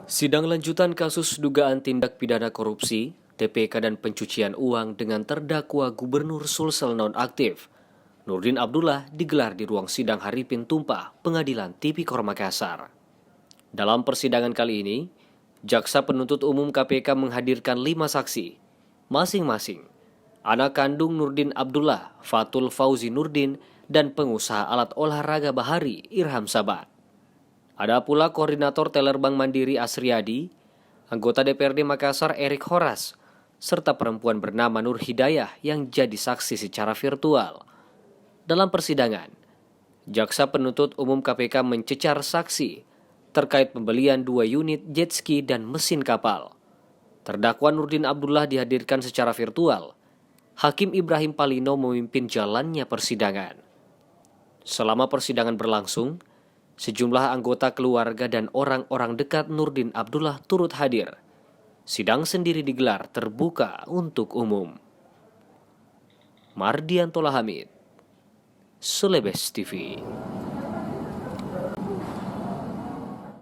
Sidang lanjutan kasus dugaan tindak pidana korupsi, TPK dan pencucian uang dengan terdakwa Gubernur Sulsel nonaktif, Nurdin Abdullah digelar di ruang sidang Haripin Tumpah, Pengadilan Tipikor Makassar. Dalam persidangan kali ini, Jaksa Penuntut Umum KPK menghadirkan 5 saksi, masing-masing anak kandung Nurdin Abdullah, Fatul Fauzi Nurdin, dan pengusaha alat olahraga Bahari, Irham Sabat. Ada pula Koordinator Teller Bank Mandiri Asriadi, anggota DPRD Makassar Erik Horas, serta perempuan bernama Nur Hidayah yang jadi saksi secara virtual. Dalam persidangan, Jaksa Penuntut Umum KPK mencecar saksi terkait pembelian 2 unit jet ski dan mesin kapal. Terdakwa Nurdin Abdullah dihadirkan secara virtual. Hakim Ibrahim Palino memimpin jalannya persidangan. Selama persidangan berlangsung, sejumlah anggota keluarga dan orang-orang dekat Nurdin Abdullah turut hadir. Sidang sendiri digelar terbuka untuk umum. Mardianto Lahamid, Celebes TV.